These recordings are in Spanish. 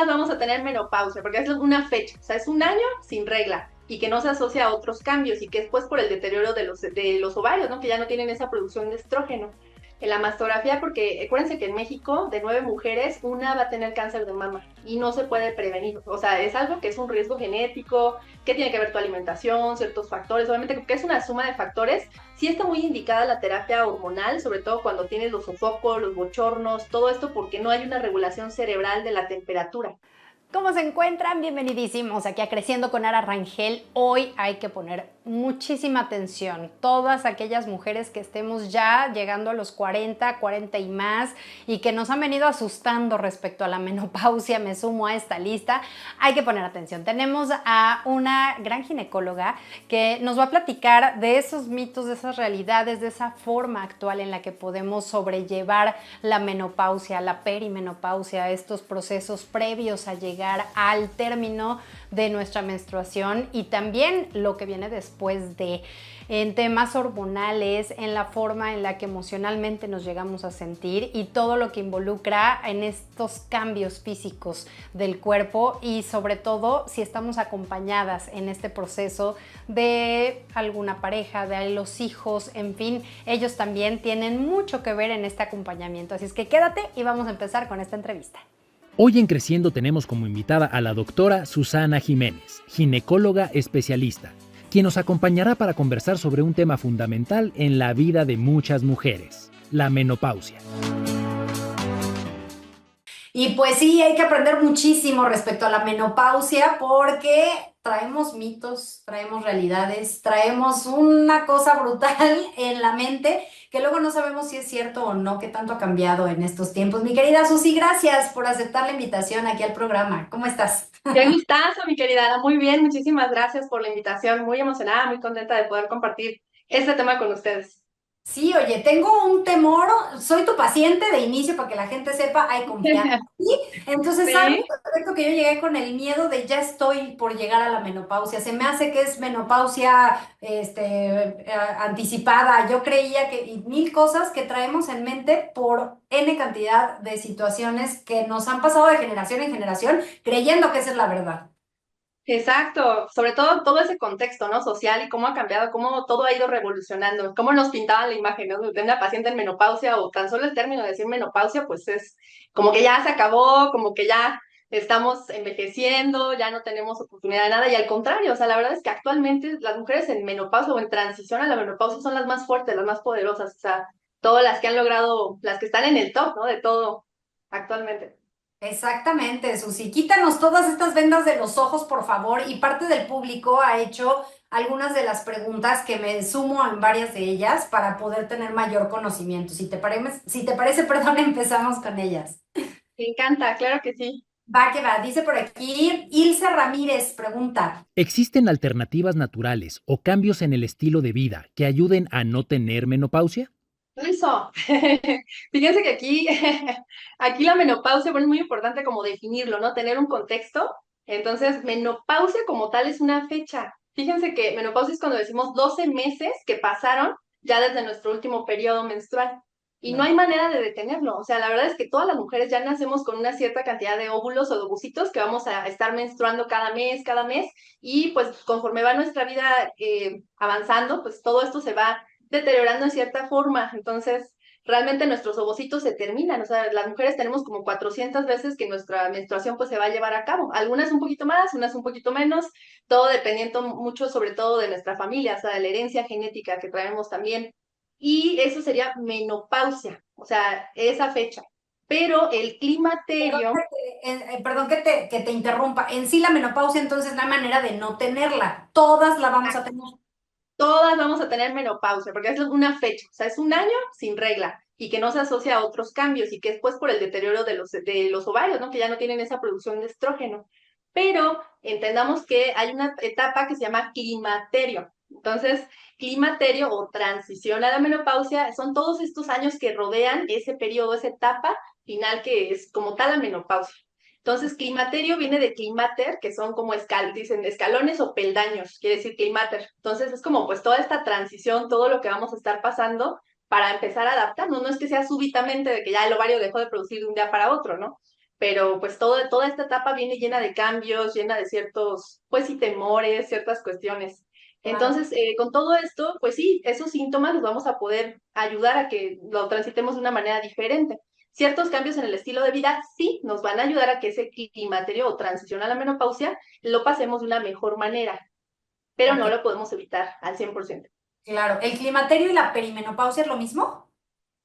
vamos a tener menopausia, porque es una fecha, o sea, es un año sin regla y que no se asocia a otros cambios y que es pues por el deterioro de los ovarios, ¿no? Que ya no tienen esa producción de estrógeno. En la mastografía, porque acuérdense que en México, de 9 mujeres, una va a tener cáncer de mama y no se puede prevenir. O sea, es algo que es un riesgo genético, que tiene que ver tu alimentación, ciertos factores, obviamente que es una suma de factores. Sí está muy indicada la terapia hormonal, sobre todo cuando tienes los sofocos, los bochornos, todo esto porque no hay una regulación cerebral de la temperatura. ¿Cómo se encuentran? Bienvenidísimos aquí a Creciendo con Ara Rangel. Hoy hay que poner muchísima atención. Todas aquellas mujeres que estemos ya llegando a los 40, 40 y más y que nos han venido asustando respecto a la menopausia, me sumo a esta lista, hay que poner atención. Tenemos a una gran ginecóloga que nos va a platicar de esos mitos, de esas realidades, de esa forma actual en la que podemos sobrellevar la menopausia, la perimenopausia, estos procesos previos a llegar al término de nuestra menstruación y también lo que viene después de, en temas hormonales, en la forma en la que emocionalmente nos llegamos a sentir y todo lo que involucra en estos cambios físicos del cuerpo y sobre todo si estamos acompañadas en este proceso de alguna pareja, de los hijos, en fin, ellos también tienen mucho que ver en este acompañamiento. Así es que quédate y vamos a empezar con esta entrevista. Hoy en Creciendo tenemos como invitada a la doctora Susana Jiménez, ginecóloga especialista, quien nos acompañará para conversar sobre un tema fundamental en la vida de muchas mujeres, la menopausia. Y pues sí, hay que aprender muchísimo respecto a la menopausia porque traemos mitos, traemos realidades, traemos una cosa brutal en la mente que luego no sabemos si es cierto o no, qué tanto ha cambiado en estos tiempos. Mi querida Susi, gracias por aceptar la invitación aquí al programa. ¿Cómo estás? Qué gustazo, mi querida Ana. Muy bien, muchísimas gracias por la invitación. Muy emocionada, muy contenta de poder compartir este tema con ustedes. Sí, oye, tengo un temor, soy tu paciente de inicio para que la gente sepa, hay confianza. ¿Sí? Entonces, sabes Sí, perfecto que yo llegué con el miedo de ya estoy por llegar a la menopausia. Se me hace que es menopausia anticipada. Yo creía que y mil cosas que traemos en mente por N cantidad de situaciones que nos han pasado de generación en generación, creyendo que esa es la verdad. exacto. Sobre todo todo ese contexto, ¿no? Social y cómo ha cambiado, cómo todo ha ido revolucionando, cómo nos pintaban la imagen, ¿no? De una paciente en menopausia o tan solo el término de decir menopausia, pues es como que ya se acabó, como que ya estamos envejeciendo, ya no tenemos oportunidad de nada y al contrario, o sea, la verdad es que actualmente las mujeres en menopausia o en transición a la menopausia son las más fuertes, las más poderosas, o sea, todas las que han logrado, las que están en el top, ¿no? De todo actualmente. Exactamente, Susi. Quítanos todas estas vendas de los ojos, por favor. Y parte del público ha hecho algunas de las preguntas que me sumo en varias de ellas para poder tener mayor conocimiento. Si te parece, perdón, empezamos con ellas. Me encanta, claro que sí. Va que va, dice por aquí, Ilse Ramírez pregunta. ¿Existen alternativas naturales o cambios en el estilo de vida que ayuden a no tener menopausia? Eso. Fíjense que aquí, aquí la menopausia, bueno, es muy importante como definirlo, ¿no? Tener un contexto. Entonces, menopausia como tal es una fecha. Fíjense que menopausia es cuando decimos 12 meses que pasaron ya desde nuestro último periodo menstrual. Y no hay manera de detenerlo. O sea, la verdad es que todas las mujeres ya nacemos con una cierta cantidad de óvulos o de ovocitos que vamos a estar menstruando cada mes. Y pues conforme va nuestra vida avanzando, pues todo esto se va deteriorando en cierta forma. Entonces, realmente nuestros ovocitos se terminan. O sea, las mujeres tenemos como 400 veces que nuestra menstruación pues se va a llevar a cabo. Algunas un poquito más, unas un poquito menos, todo dependiendo mucho sobre todo de nuestra familia, o sea, de la herencia genética que traemos también. Y eso sería menopausia, o sea, esa fecha. Pero el climaterio, Perdón que te interrumpa. En sí, la menopausia entonces no hay manera de no tenerla. Todas la vamos a tener. todas vamos a tener menopausia, porque es una fecha, o sea, es un año sin regla y que no se asocia a otros cambios y que es pues por el deterioro de los ovarios, ¿no? Que ya no tienen esa producción de estrógeno. Pero entendamos que hay una etapa que se llama climaterio. Entonces, climaterio o transición a la menopausia son todos estos años que rodean ese periodo, esa etapa final que es como tal la menopausia. Entonces, climaterio viene de climater, que son como dicen escalones o peldaños, quiere decir climater. Entonces, es como pues toda esta transición, todo lo que vamos a estar pasando para empezar a adaptarnos. No es que sea súbitamente de que ya el ovario dejó de producir de un día para otro, ¿no? pero pues toda esta etapa viene llena de cambios, llena de ciertos, pues sí, temores, ciertas cuestiones. Claro. Entonces, con todo esto, pues sí, esos síntomas los vamos a poder ayudar a que lo transitemos de una manera diferente. Ciertos cambios en el estilo de vida sí nos van a ayudar a que ese climaterio o transición a la menopausia lo pasemos de una mejor manera, pero Ok, no lo podemos evitar al 100%. claro. ¿El climaterio y la perimenopausia es lo mismo?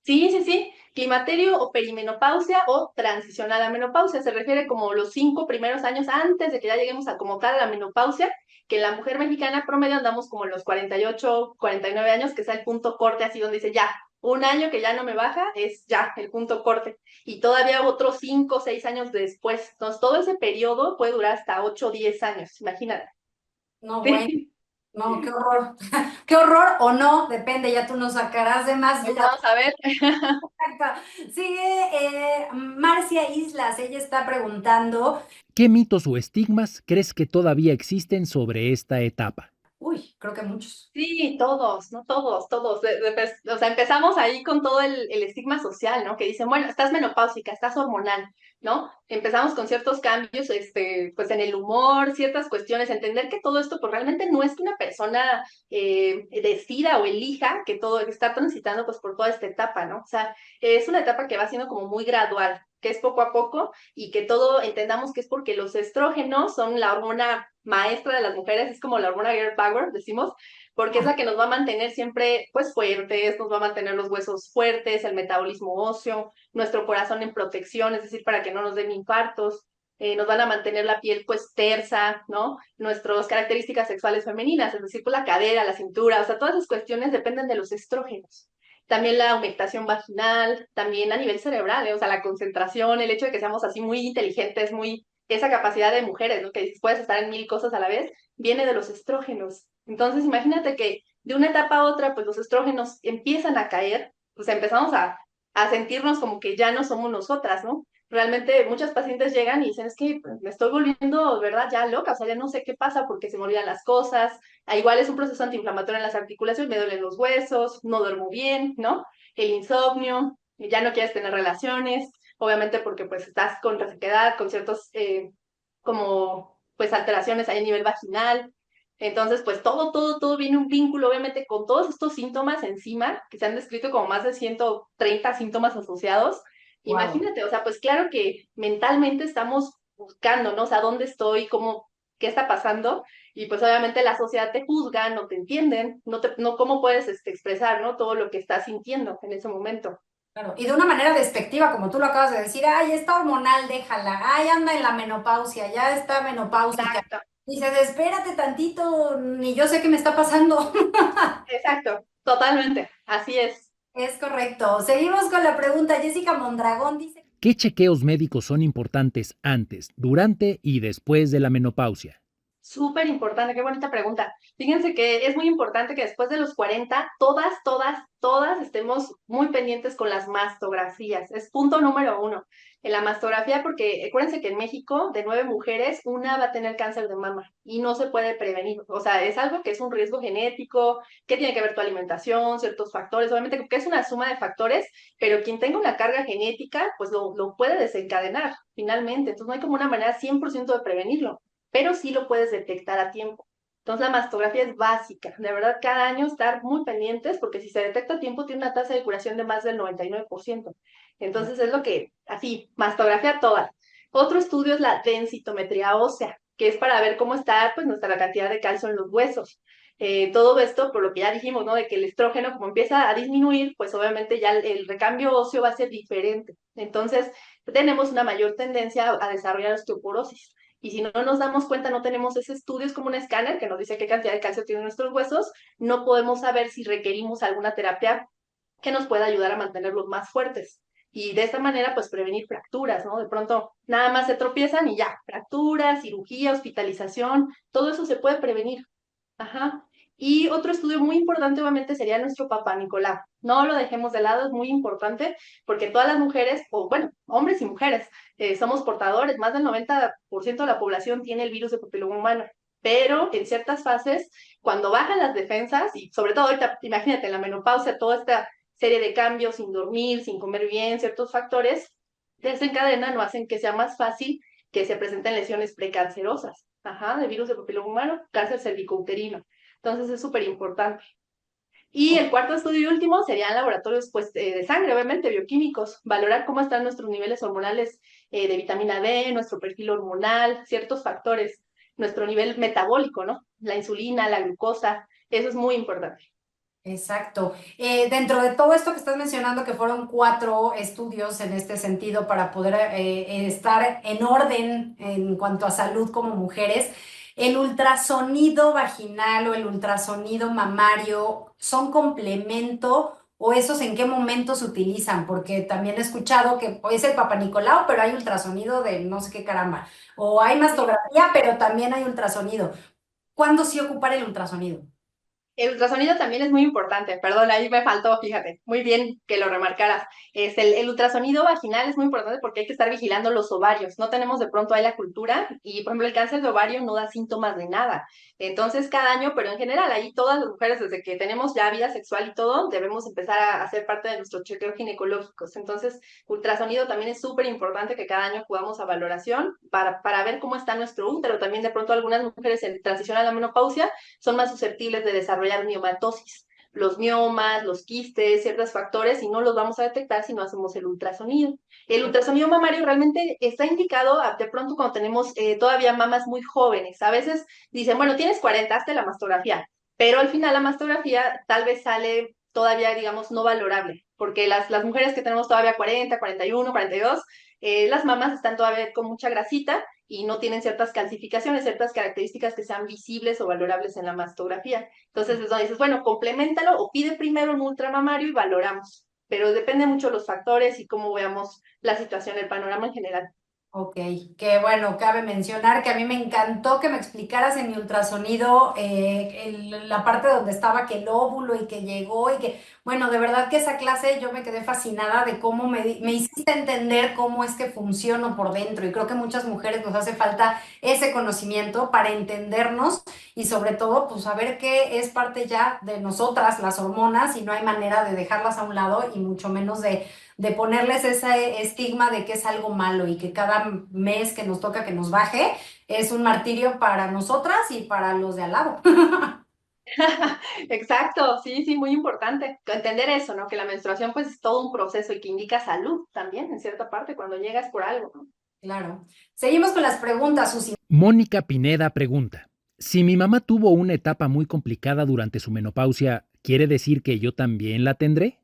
Sí, sí, sí. Climaterio o perimenopausia o transición a la menopausia. Se refiere como los 5 primeros años antes de que ya lleguemos a como tal a la menopausia, que en la mujer mexicana promedio andamos como en los 48, 49 años, que es el punto corte, así donde dice ya, un año que ya no me baja, es ya el punto corte. Y todavía otros 5 o 6 años después. Entonces, todo ese periodo puede durar hasta 8 o 10 años, imagínate. No, bueno, no, qué horror. Qué horror o no, depende, ya tú nos sacarás de más Ahorita dudas. vamos a ver. Exacto. Sigue Marcia Islas, ella está preguntando, ¿Qué mitos o estigmas crees que todavía existen sobre esta etapa? uy, creo que muchos. Sí, todos, ¿no? Todos, todos. O sea, empezamos ahí con todo el estigma social, ¿no? Que dicen, bueno, estás menopáusica, estás hormonal, ¿no? Empezamos con ciertos cambios, pues en el humor, ciertas cuestiones, entender que todo esto, pues realmente no es que una persona decida o elija que está transitando, pues por toda esta etapa, ¿no? O sea, es una etapa que va siendo como muy gradual, que es poco a poco y que todo entendamos que es porque los estrógenos son la hormona maestra de las mujeres, es como la hormona girl power, decimos, porque es la que nos va a mantener siempre pues fuertes, nos va a mantener los huesos fuertes, el metabolismo óseo, nuestro corazón en protección, es decir, para que no nos den infartos, nos van a mantener la piel pues tersa, ¿no? Nuestras características sexuales femeninas, es decir, pues la cadera, la cintura, o sea, todas esas cuestiones dependen de los estrógenos. También la humectación vaginal, también a nivel cerebral, ¿eh? O sea, la concentración, el hecho de que seamos así muy inteligentes, muy esa capacidad de mujeres, ¿no? Que dices, puedes estar en 1000 cosas a la vez, viene de los estrógenos. Entonces, imagínate que de una etapa a otra, pues los estrógenos empiezan a caer, pues empezamos a sentirnos como que ya no somos nosotras, ¿no? Realmente muchas pacientes llegan y dicen, es que pues, me estoy volviendo, ¿verdad? Ya loca, o sea, ya no sé qué pasa porque se me olvidan las cosas, igual es un proceso antiinflamatorio en las articulaciones, me duelen los huesos, no duermo bien, ¿no? El insomnio, ya no quieres tener relaciones, obviamente porque pues estás con resequedad, con ciertos como pues alteraciones ahí a nivel vaginal. Entonces, pues todo viene un vínculo, obviamente, con todos estos síntomas encima, que se han descrito como más de 130 síntomas asociados. Wow. Imagínate, o sea, pues claro que mentalmente estamos buscando, ¿no? O sea, ¿dónde estoy? ¿Cómo, qué está pasando? Y pues obviamente la sociedad te juzga, no te entienden, no cómo puedes expresar, ¿no? Todo lo que estás sintiendo en ese momento. Claro, y de una manera despectiva, como tú lo acabas de decir, ay, está hormonal, déjala, ay, anda en la menopausia, ya está menopáusica. Exacto. Dices, espérate tantito, ni yo sé qué me está pasando. Exacto, totalmente, así es. Es correcto. Seguimos con la pregunta. Jessica Mondragón dice, ¿Qué chequeos médicos son importantes antes, durante y después de la menopausia? Súper importante, qué bonita pregunta. Fíjense que es muy importante que después de los 40, todas estemos muy pendientes con las mastografías. Es punto número uno. En la mastografía, porque acuérdense que en México, de 9 mujeres, una va a tener cáncer de mama y no se puede prevenir. O sea, es algo que es un riesgo genético, que tiene que ver tu alimentación, ciertos factores, obviamente que es una suma de factores, pero quien tenga una carga genética, pues lo puede desencadenar finalmente. Entonces no hay como una manera 100% de prevenirlo, pero sí lo puedes detectar a tiempo. Entonces la mastografía es básica, de verdad cada año estar muy pendientes porque si se detecta a tiempo tiene una tasa de curación de más del 99%. Entonces es lo que, así, mastografía toda. Otro estudio es la densitometría ósea, que es para ver cómo está pues nuestra cantidad de calcio en los huesos. Todo esto, por lo que ya dijimos, ¿no? De que el estrógeno como empieza a disminuir, pues obviamente ya el recambio óseo va a ser diferente. Entonces tenemos una mayor tendencia a desarrollar osteoporosis. Y si no nos damos cuenta, no tenemos ese estudio, es como un escáner que nos dice qué cantidad de calcio tienen nuestros huesos, no podemos saber si requerimos alguna terapia que nos pueda ayudar a mantenerlos más fuertes. Y de esta manera, pues prevenir fracturas, ¿no? De pronto, nada más se tropiezan y ya, fracturas, cirugía, hospitalización, todo eso se puede prevenir. Ajá. Y otro estudio muy importante, obviamente, sería nuestro papá Nicolau. No lo dejemos de lado, es muy importante porque todas las mujeres, o bueno, hombres y mujeres, somos portadores. Más del 90% de la población tiene el virus de papiloma humano. Pero en ciertas fases, cuando bajan las defensas, y sobre todo ahorita, imagínate, en la menopausia, toda esta serie de cambios, sin dormir, sin comer bien, ciertos factores, desencadenan o hacen que sea más fácil que se presenten lesiones precancerosas, ajá, de virus de papiloma humano, cáncer cervicouterino. Entonces es súper importante. Y el cuarto estudio y último serían laboratorios pues, de sangre, obviamente, bioquímicos, valorar cómo están nuestros niveles hormonales de vitamina D, nuestro perfil hormonal, ciertos factores, nuestro nivel metabólico, ¿no? La insulina, la glucosa, eso es muy importante. Exacto. Dentro de todo esto que estás mencionando, que fueron 4 estudios en este sentido para poder estar en orden en cuanto a salud como mujeres, ¿el ultrasonido vaginal o el ultrasonido mamario son complemento o esos en qué momento se utilizan? Porque también he escuchado que es el Papa Nicolau, pero hay ultrasonido de no sé qué caramba. O hay mastografía, pero también hay ultrasonido. ¿Cuándo sí ocupar el ultrasonido? El ultrasonido también es muy importante, perdón, ahí me faltó, fíjate, muy bien que lo remarcaras. El ultrasonido vaginal es muy importante porque hay que estar vigilando los ovarios. No tenemos de pronto ahí la cultura y, por ejemplo, el cáncer de ovario no da síntomas de nada. Entonces, cada año, pero en general, ahí todas las mujeres, desde que tenemos ya vida sexual y todo, debemos empezar a hacer parte de nuestros chequeos ginecológicos. Entonces, ultrasonido también es súper importante que cada año acudamos a valoración para ver cómo está nuestro útero. También, de pronto, algunas mujeres en transición a la menopausia son más susceptibles de desarrollar miomatosis. Los miomas, los quistes, ciertos factores, y no los vamos a detectar si no hacemos el ultrasonido. El ultrasonido mamario realmente está indicado de pronto cuando tenemos todavía mamas muy jóvenes. A veces dicen, bueno, tienes 40, hazte la mastografía, pero al final la mastografía tal vez sale todavía, digamos, no valorable, porque las mujeres que tenemos todavía 40, 41, 42, las mamas están todavía con mucha grasita y no tienen ciertas calcificaciones, ciertas características que sean visibles o valorables en la mastografía. Entonces es donde dices, bueno, complementalo o pide primero un ultramamario y valoramos. Pero depende mucho de los factores y cómo veamos la situación, el panorama en general. Ok, que bueno, cabe mencionar que a mí me encantó que me explicaras en mi ultrasonido la parte donde estaba que el óvulo y que llegó y que, bueno, de verdad que esa clase yo me quedé fascinada de cómo me hiciste entender cómo es que funciono por dentro y creo que muchas mujeres nos hace falta ese conocimiento para entendernos y sobre todo pues saber que es parte ya de nosotras, las hormonas, y no hay manera de dejarlas a un lado y mucho menos de ponerles ese estigma de que es algo malo y que cada mes que nos toca que nos baje es un martirio para nosotras y para los de al lado. Exacto, sí, sí, muy importante. Entender eso, ¿no? Que la menstruación pues es todo un proceso y que indica salud también, en cierta parte, cuando llegas por algo, ¿no? Claro. Seguimos con las preguntas, Susi. Mónica Pineda pregunta, si mi mamá tuvo una etapa muy complicada durante su menopausia, ¿quiere decir que yo también la tendré?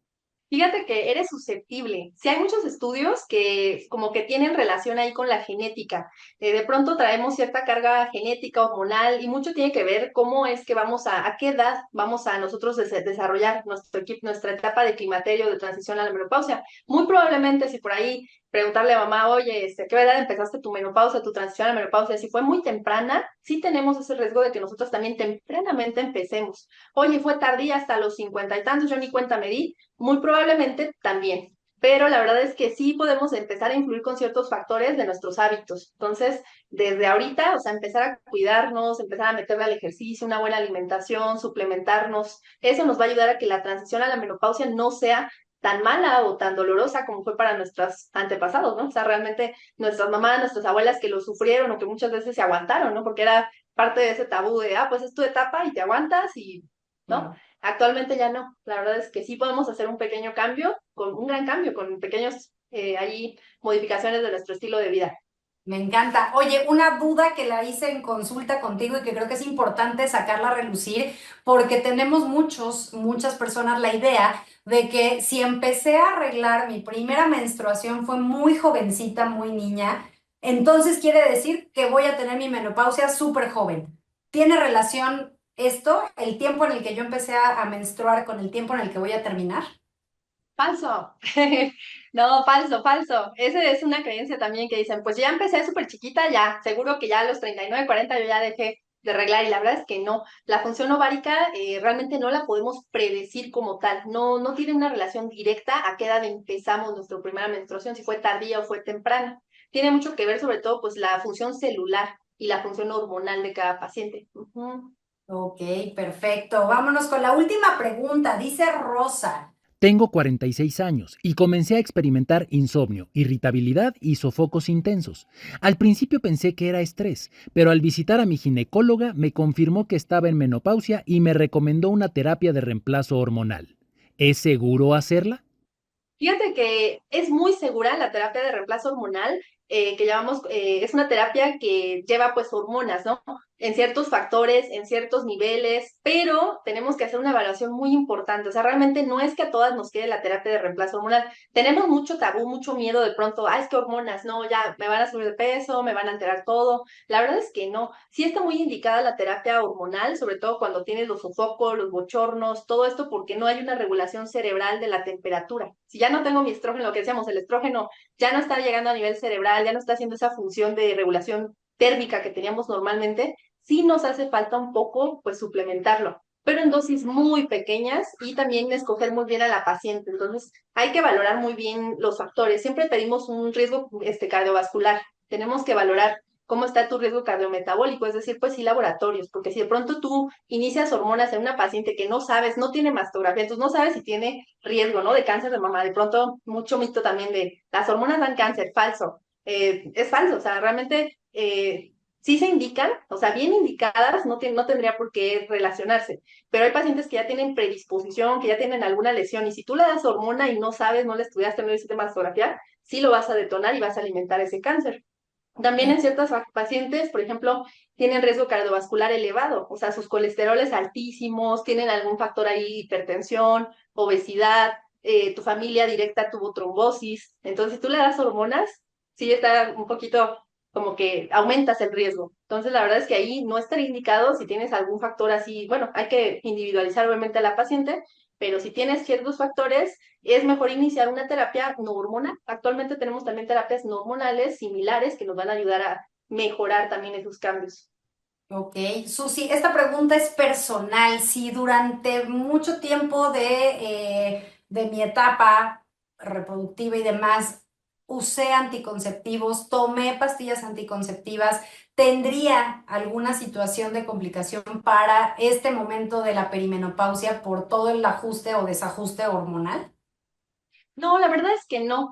Fíjate que eres susceptible. Sí hay muchos estudios que como que tienen relación ahí con la genética. De pronto traemos cierta carga genética, hormonal, y mucho tiene que ver cómo es que vamos a qué edad vamos a nosotros desarrollar nuestra etapa de climaterio, de transición a la menopausia. Muy probablemente si por ahí preguntarle a mamá, oye, ¿a qué edad empezaste tu menopausia, tu transición a la menopausia? Si fue muy temprana, sí tenemos ese riesgo de que nosotros también tempranamente empecemos. Oye, fue tardía hasta los 50 y tantos, yo ni cuenta me di, muy probablemente también, pero la verdad es que sí podemos empezar a influir con ciertos factores de nuestros hábitos. Entonces, desde ahorita, o sea, empezar a cuidarnos, empezar a meterle al ejercicio, una buena alimentación, suplementarnos, eso nos va a ayudar a que la transición a la menopausia no sea tan mala o tan dolorosa como fue para nuestros antepasados, ¿no? O sea, realmente nuestras mamás, nuestras abuelas que lo sufrieron o que muchas veces se aguantaron, ¿no? Porque era parte de ese tabú de, pues es tu etapa y te aguantas y, ¿no? Claro. Actualmente ya no. La verdad es que sí podemos hacer un pequeño cambio, con un gran cambio, con pequeños ahí modificaciones de nuestro estilo de vida. Me encanta. Oye, una duda que la hice en consulta contigo y que creo que es importante sacarla a relucir porque tenemos muchas personas la idea de que si empecé a arreglar mi primera menstruación fue muy jovencita, muy niña, entonces quiere decir que voy a tener mi menopausia súper joven. ¿Tiene relación esto, el tiempo en el que yo empecé a menstruar con el tiempo en el que voy a terminar? Falso. No, falso, falso. Esa es una creencia también que dicen, pues ya empecé súper chiquita, ya, seguro que ya a los 39 40 yo ya dejé de arreglar, y la verdad es que no. La función ovárica realmente no la podemos predecir como tal, no, no tiene una relación directa a qué edad empezamos nuestra primera menstruación, si fue tardía o fue temprana. Tiene mucho que ver sobre todo pues la función celular y la función hormonal de cada paciente. Ujú. Ok, perfecto. Vámonos con la última pregunta. Dice Rosa. Tengo 46 años y comencé a experimentar insomnio, irritabilidad y sofocos intensos. Al principio pensé que era estrés, pero al visitar a mi ginecóloga me confirmó que estaba en menopausia y me recomendó una terapia de reemplazo hormonal. ¿Es seguro hacerla? Fíjate que es muy segura la terapia de reemplazo hormonal, que llamamos, es una terapia que lleva pues hormonas, ¿no? En ciertos factores, en ciertos niveles, pero tenemos que hacer una evaluación muy importante. O sea, realmente no es que a todas nos quede la terapia de reemplazo hormonal. Tenemos mucho tabú, mucho miedo de pronto, es que hormonas, no, ya me van a subir de peso, me van a alterar todo. La verdad es que no. Sí está muy indicada la terapia hormonal, sobre todo cuando tienes los sofocos, los bochornos, todo esto porque no hay una regulación cerebral de la temperatura. Si ya no tengo mi estrógeno, lo que decíamos, el estrógeno ya no está llegando a nivel cerebral, ya no está haciendo esa función de regulación térmica que teníamos normalmente, sí nos hace falta un poco, pues, suplementarlo, pero en dosis muy pequeñas y también escoger muy bien a la paciente. Entonces, hay que valorar muy bien los factores. Siempre pedimos un riesgo cardiovascular. Tenemos que valorar cómo está tu riesgo cardiometabólico, es decir, pues sí, laboratorios, porque si de pronto tú inicias hormonas en una paciente que no sabes, no tiene mastografía, entonces no sabes si tiene riesgo, ¿no? De cáncer de mama, de pronto mucho mito también de las hormonas dan cáncer, falso. Es falso, o sea, realmente sí se indican, o sea, bien indicadas, no tendría por qué relacionarse, pero hay pacientes que ya tienen predisposición, que ya tienen alguna lesión, y si tú le das hormona y no sabes, no le estudiaste, no le hiciste mastografía, sí lo vas a detonar y vas a alimentar ese cáncer. También en ciertas pacientes, por ejemplo, tienen riesgo cardiovascular elevado, o sea, sus colesteroles altísimos, tienen algún factor ahí, hipertensión, obesidad, tu familia directa tuvo trombosis. Entonces, si tú le das hormonas, sí está un poquito como que aumentas el riesgo. Entonces, la verdad es que ahí no estaría indicado si tienes algún factor así, bueno, hay que individualizar obviamente a la paciente, pero si tienes ciertos factores, es mejor iniciar una terapia no hormonal. Actualmente tenemos también terapias no hormonales similares que nos van a ayudar a mejorar también esos cambios. Ok, Susi, esta pregunta es personal. Si durante mucho tiempo de mi etapa reproductiva y demás usé anticonceptivos, tomé pastillas anticonceptivas, ¿tendría alguna situación de complicación para este momento de la perimenopausia por todo el ajuste o desajuste hormonal? No, la verdad es que no.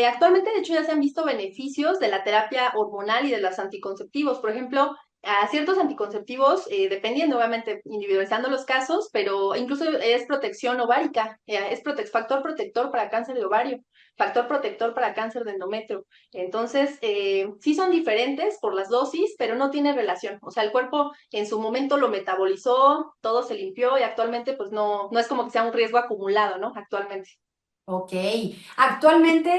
Actualmente, de hecho, ya se han visto beneficios de la terapia hormonal y de los anticonceptivos. Por ejemplo, a ciertos anticonceptivos, dependiendo, obviamente, individualizando los casos, pero incluso es protección ovárica, es factor protector para cáncer de ovario, factor protector para cáncer de endometrio. Entonces, sí son diferentes por las dosis, pero no tiene relación. O sea, el cuerpo en su momento lo metabolizó, todo se limpió y actualmente, pues no es como que sea un riesgo acumulado, ¿no? Actualmente. Ok, actualmente,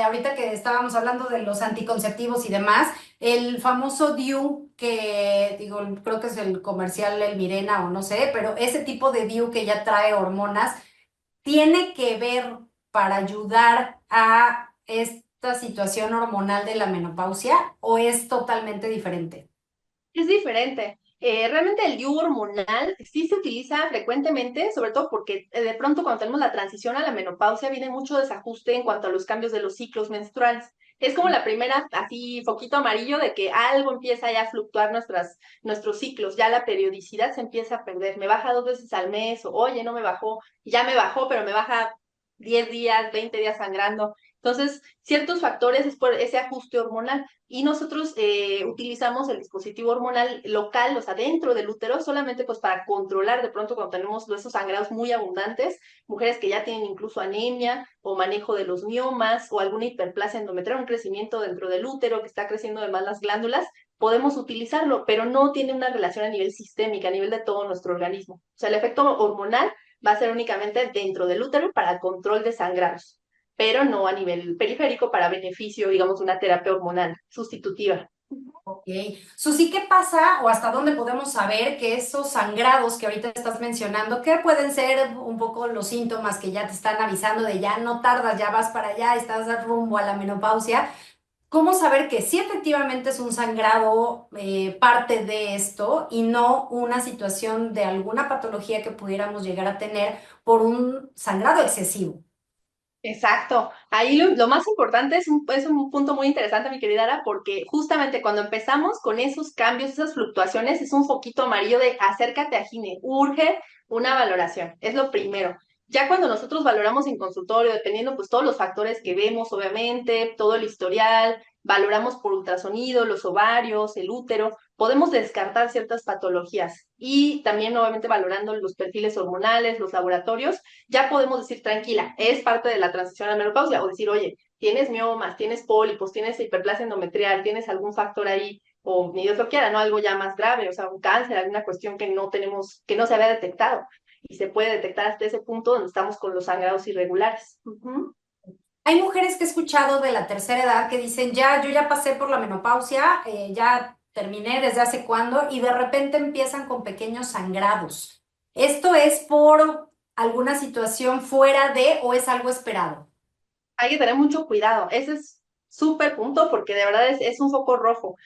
ahorita que estábamos hablando de los anticonceptivos y demás, el famoso DIU, que digo, creo que es el comercial El Mirena o no sé, pero ese tipo de DIU que ya trae hormonas, ¿tiene que ver para ayudar a esta situación hormonal de la menopausia o es totalmente diferente? Es diferente. Realmente el DIU hormonal sí se utiliza frecuentemente, sobre todo porque de pronto cuando tenemos la transición a la menopausia viene mucho desajuste en cuanto a los cambios de los ciclos menstruales. Es como la primera, así, foquito amarillo de que algo empieza ya a fluctuar nuestros ciclos, ya la periodicidad se empieza a perder. Me baja 2 veces al mes, o oye, no me bajó, ya me bajó, pero me baja 10 días, 20 días sangrando. Entonces, ciertos factores es por ese ajuste hormonal y nosotros utilizamos el dispositivo hormonal local, o sea, dentro del útero, solamente pues para controlar de pronto cuando tenemos esos sangrados muy abundantes, mujeres que ya tienen incluso anemia o manejo de los miomas o alguna hiperplasia endometrial, un crecimiento dentro del útero que está creciendo además las glándulas, podemos utilizarlo, pero no tiene una relación a nivel sistémico, a nivel de todo nuestro organismo. O sea, el efecto hormonal va a ser únicamente dentro del útero para el control de sangrados, pero no a nivel periférico para beneficio, digamos, de una terapia hormonal sustitutiva. Ok. Susi, ¿qué pasa o hasta dónde podemos saber que esos sangrados que ahorita estás mencionando, qué pueden ser un poco los síntomas que ya te están avisando de ya no tardas, ya vas para allá, estás rumbo a la menopausia? ¿Cómo saber que sí efectivamente es un sangrado parte de esto y no una situación de alguna patología que pudiéramos llegar a tener por un sangrado excesivo? Exacto. Ahí lo más importante es un punto muy interesante, mi querida Ara, porque justamente cuando empezamos con esos cambios, esas fluctuaciones, es un foquito amarillo de acércate a Gine, urge una valoración, es lo primero. Ya cuando nosotros valoramos en consultorio, dependiendo pues todos los factores que vemos, obviamente, todo el historial, valoramos por ultrasonido, los ovarios, el útero, podemos descartar ciertas patologías y también obviamente valorando los perfiles hormonales, los laboratorios, ya podemos decir tranquila, es parte de la transición a la menopausia o decir, oye, tienes miomas, tienes pólipos, tienes hiperplasia endometrial, tienes algún factor ahí o ni Dios lo quiera, ¿no? Algo ya más grave, o sea, un cáncer, alguna cuestión que no tenemos, que no se había detectado y se puede detectar hasta ese punto donde estamos con los sangrados irregulares. Uh-huh. Hay mujeres que he escuchado de la tercera edad que dicen, ya, yo ya pasé por la menopausia, ya terminé desde hace cuándo, y de repente empiezan con pequeños sangrados. ¿Esto es por alguna situación fuera de o es algo esperado? Hay que tener mucho cuidado. Ese es súper punto porque de verdad es un foco rojo.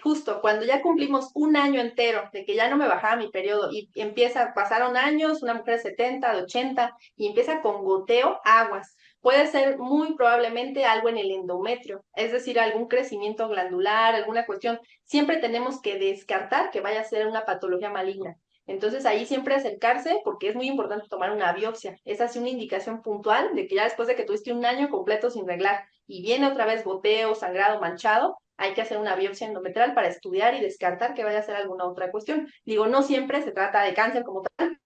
Justo cuando ya cumplimos un año entero de que ya no me bajaba mi periodo y empieza, pasaron años, una mujer de 70, de 80 y empieza con goteo, aguas. Puede ser muy probablemente algo en el endometrio, es decir, algún crecimiento glandular, alguna cuestión. Siempre tenemos que descartar que vaya a ser una patología maligna. Entonces ahí siempre acercarse porque es muy importante tomar una biopsia. Es así una indicación puntual de que ya después de que tuviste un año completo sin reglar y viene otra vez goteo, sangrado, manchado, hay que hacer una biopsia endometrial para estudiar y descartar que vaya a ser alguna otra cuestión. Digo, no siempre se trata de cáncer como tal,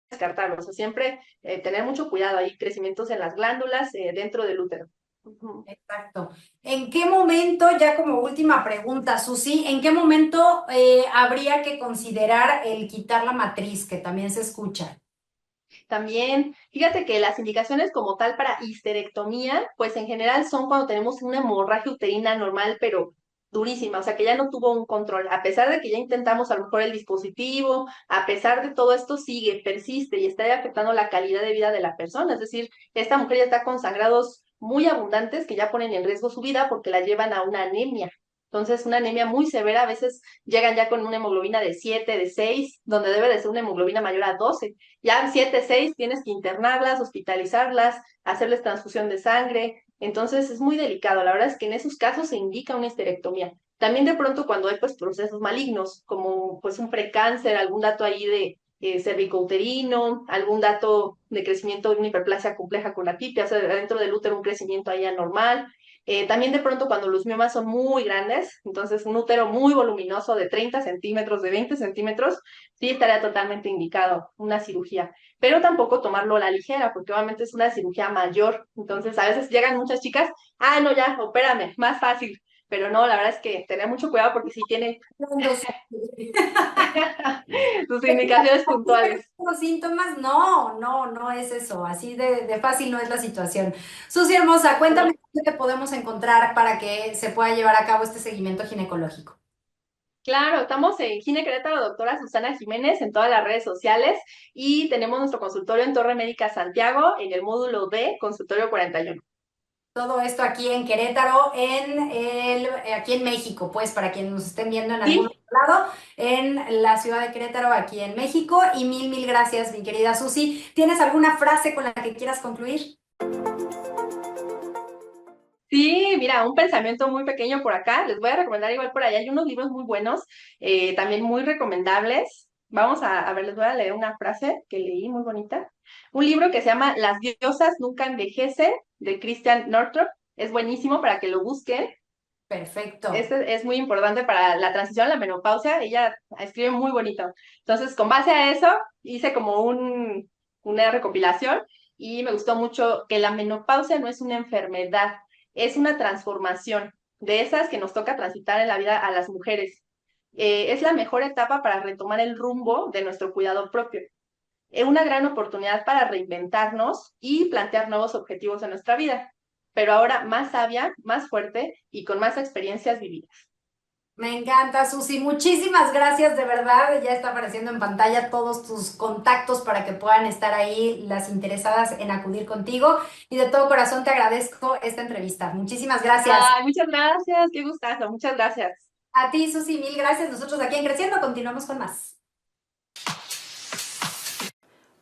descartarlo, o sea, siempre tener mucho cuidado. Hay crecimientos en las glándulas dentro del útero. Uh-huh. Exacto. ¿En qué momento, ya como última pregunta, Susi, en qué momento habría que considerar el quitar la matriz, que también se escucha? También, fíjate que las indicaciones como tal para histerectomía, pues en general son cuando tenemos una hemorragia uterina normal, pero durísima, o sea que ya no tuvo un control, a pesar de que ya intentamos a lo mejor el dispositivo, a pesar de todo esto sigue, persiste y está afectando la calidad de vida de la persona, es decir, esta mujer ya está con sangrados muy abundantes que ya ponen en riesgo su vida porque la llevan a una anemia. Entonces, una anemia muy severa, a veces llegan ya con una hemoglobina de 7, de 6, donde debe de ser una hemoglobina mayor a 12. Ya en 7, 6 tienes que internarlas, hospitalizarlas, hacerles transfusión de sangre. Entonces es muy delicado. La verdad es que en esos casos se indica una histerectomía. También de pronto cuando hay pues procesos malignos, como pues un precáncer, algún dato ahí de cervicouterino, algún dato de crecimiento de una hiperplasia compleja con la tipia, o sea, dentro del útero un crecimiento ahí anormal. También de pronto cuando los miomas son muy grandes, entonces un útero muy voluminoso de 30 centímetros, de 20 centímetros, sí estaría totalmente indicado una cirugía, pero tampoco tomarlo a la ligera, porque obviamente es una cirugía mayor. Entonces, a veces llegan muchas chicas, ah, no, ya, opérame, más fácil. Pero no, la verdad es que tener mucho cuidado porque sí tiene sus indicaciones puntuales. Los síntomas, no, no, no es eso, así de fácil no es la situación. Susi hermosa, cuéntame dónde te podemos encontrar para que se pueda llevar a cabo este seguimiento ginecológico. Claro, estamos en Gine Querétaro, doctora Susana Jiménez, en todas las redes sociales y tenemos nuestro consultorio en Torre Médica Santiago, en el módulo D, consultorio 41. Todo esto aquí en Querétaro, aquí en México, pues para quienes nos estén viendo en algún Sí, otro lado, en la ciudad de Querétaro, aquí en México. Y mil gracias, mi querida Susi. ¿Tienes alguna frase con la que quieras concluir? sí, mira, un pensamiento muy pequeño por acá. Les voy a recomendar igual por allá. Hay unos libros muy buenos, también muy recomendables. Vamos a ver, les voy a leer una frase que leí muy bonita. Un libro que se llama Las diosas nunca envejecen, de Christian Northrop. Es buenísimo para que lo busquen. Perfecto. Este es muy importante para la transición a la menopausia. Ella escribe muy bonito. Entonces, con base a eso, hice como una recopilación y me gustó mucho que la menopausia no es una enfermedad, es una transformación de esas que nos toca transitar en la vida a las mujeres. Es la mejor etapa para retomar el rumbo de nuestro cuidado propio. Es una gran oportunidad para reinventarnos y plantear nuevos objetivos en nuestra vida, pero ahora más sabia, más fuerte y con más experiencias vividas. Me encanta, Susi. Muchísimas gracias, de verdad. Ya está apareciendo en pantalla todos tus contactos para que puedan estar ahí las interesadas en acudir contigo. Y de todo corazón te agradezco esta entrevista. Muchísimas gracias. Ay, muchas gracias, qué gustazo, muchas gracias. A ti, Susi, mil gracias. Nosotros aquí en Creciendo continuamos con más.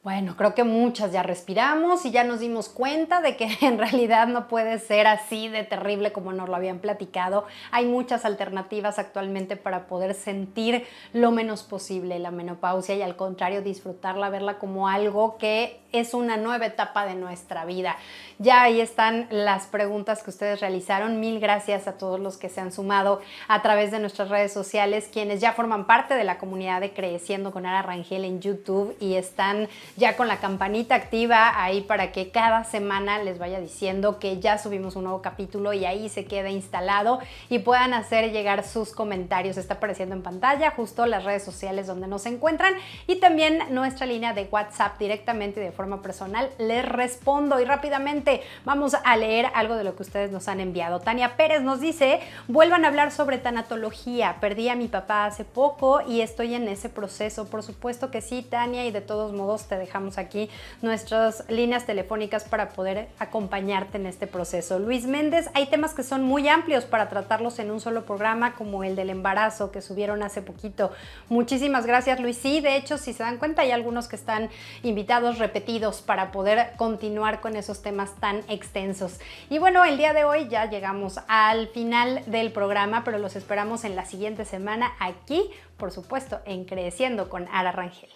Bueno, creo que muchas ya respiramos y ya nos dimos cuenta de que en realidad no puede ser así de terrible como nos lo habían platicado. Hay muchas alternativas actualmente para poder sentir lo menos posible la menopausia y al contrario disfrutarla, verla como algo que es una nueva etapa de nuestra vida. Ya ahí están las preguntas que ustedes realizaron. Mil gracias a todos los que se han sumado a través de nuestras redes sociales, quienes ya forman parte de la comunidad de Creciendo con Ara Rangel en YouTube y están ya con la campanita activa ahí para que cada semana les vaya diciendo que ya subimos un nuevo capítulo y ahí se quede instalado y puedan hacer llegar sus comentarios. Está apareciendo en pantalla justo las redes sociales donde nos encuentran y también nuestra línea de WhatsApp directamente de forma personal. Les respondo y rápidamente vamos a leer algo de lo que ustedes nos han enviado. Tania Pérez nos dice: vuelvan a hablar sobre tanatología. Perdí a mi papá hace poco y estoy en ese proceso. Por supuesto que sí, Tania, y de todos modos te dejamos aquí nuestras líneas telefónicas para poder acompañarte en este proceso. Luis Méndez: hay temas que son muy amplios para tratarlos en un solo programa, como el del embarazo que subieron hace poquito. Muchísimas gracias, Luis. Sí, de hecho, si se dan cuenta, hay algunos que están invitados repetidos para poder continuar con esos temas tan extensos. Y bueno, el día de hoy ya llegamos al final del programa, pero los esperamos en la siguiente semana aquí, por supuesto, en Creciendo con Ara Rangel.